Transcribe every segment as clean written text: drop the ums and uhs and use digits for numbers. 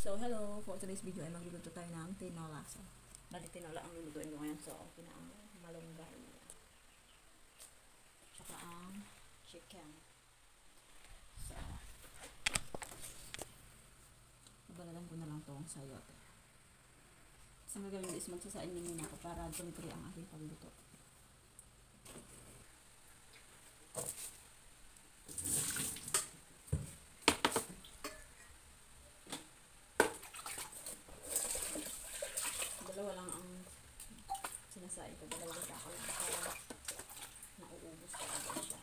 So, hello! For today's video ay magluluto tayo ng tinola. So, bali tinola ang lulutuin ko ngayon. So, okay na ang malunggay. Tsaka ang chicken. So, babalalan ko na lang itong sayote. So, ang gagawin is magsasain muna ako para tuloy-tuloy ang aking pagluto. Dalawa lang ang sinasain ko. Dalawang tako lang para nauubos ko agad siya.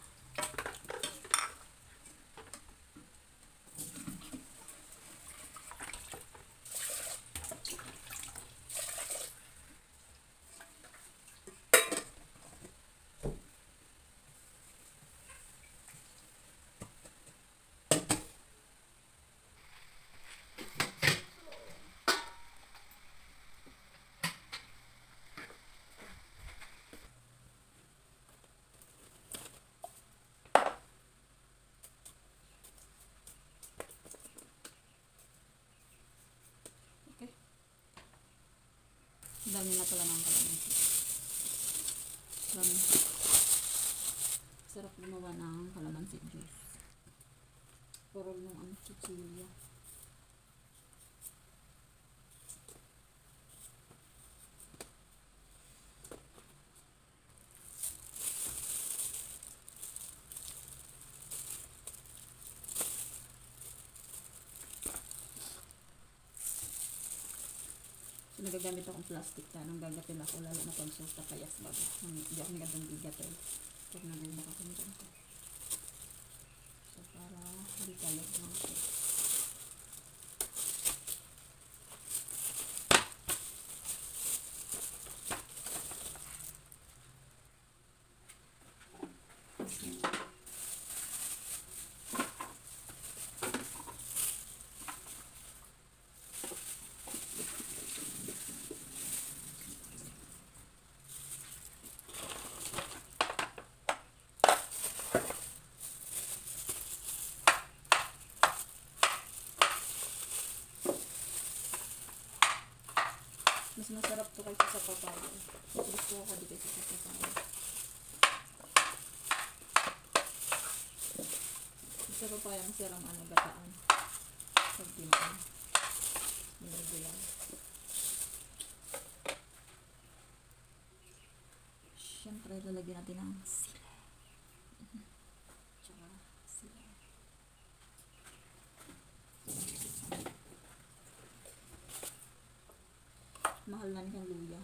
Dami na pala ng kalamansi. Sarap gumawa ng kalamansi juice. Puro nung ang chichilya. Nagagamit akong plastic na nang gagatin ako lalo na pag susta payas bago. Hindi ako nagadang bigatin. Pag nagulmak ako dyan ko. So para hindi kalot ng ito. Mas masarap to kaysa sa papaya. Mas gusto ko di kaysa sa papaya. Sa papaya ang sarang gataan. Pag dinaan. Minagulay. Siyempre, lalagyan natin ng sili. Tsaka sili. Mahal na niyang luya.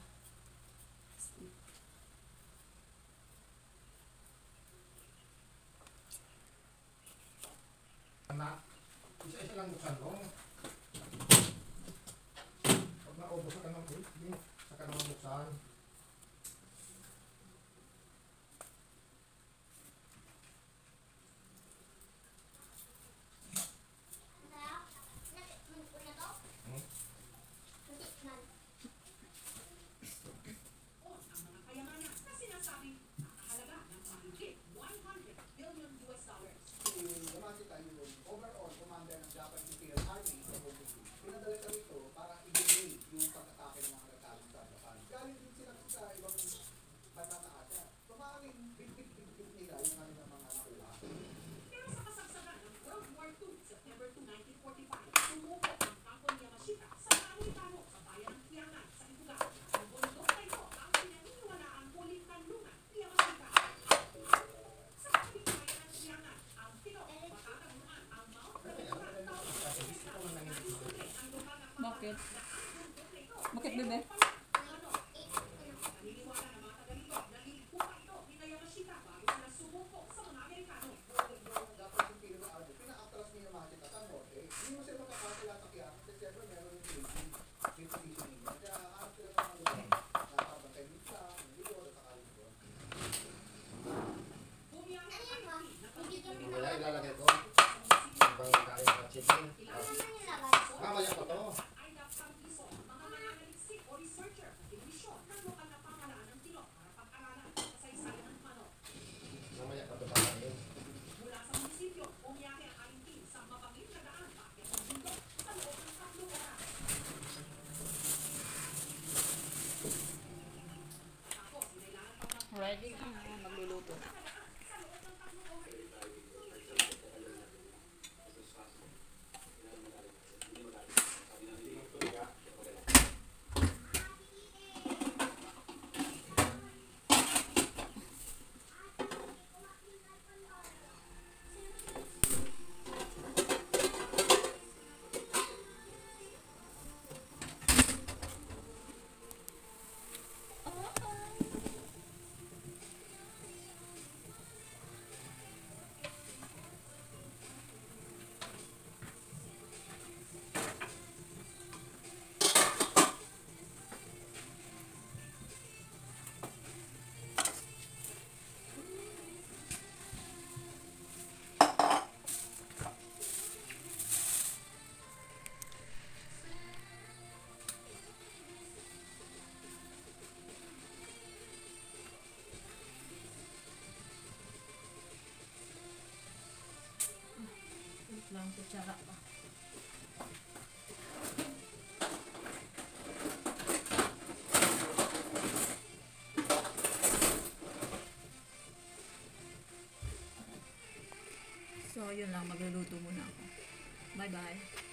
Anak, isa-isa lang buksan ko. Pag naubos ka ng ulit, saka naman buksan. Overall, commander ng Japanese Imperial Army sa Bogusi, pinadala ka rito para i-delay yung pag-atake ng mga retalong Taliban. Galing din sila sa ibang bansa sa Asia. So maaaring big-big nila yung kanilang mga nakuha. Pero sa kasagsagan ng World War II, September 2, 1945, sumuko ang kampo ni Yamashita sa Amerikano sa bayan ng Tiangan sa Ituga. Ang bundok na ito ang pinaniniwalaang huling kanlungan ni Yamashita. Sa kapitbayan ng Tiangan, ang Pino matataguan ang Mount Bakit? Bakit, bebe? Naniniwala ng mga taga-rito na higpuan ito ni Yamashita bago sila sumuko sa mga Amerikano. Yung Japanese Imperial Army, pina-atras ni Yamashita sa norte, hindi mo sila makakasila sa Tiangan kasi siyempre meron yung positioning. Kaya harap sila sa mga lupa. Nakabantay din sa Lido at sa Kalibon. Wala, ilalagay ko. Ibang kain sa chicken. Mamaya ko to. Ay dapat iso, mga nananaliksik o Isang kutsara pa. So, yun lang. Magluluto muna ako. Bye-bye.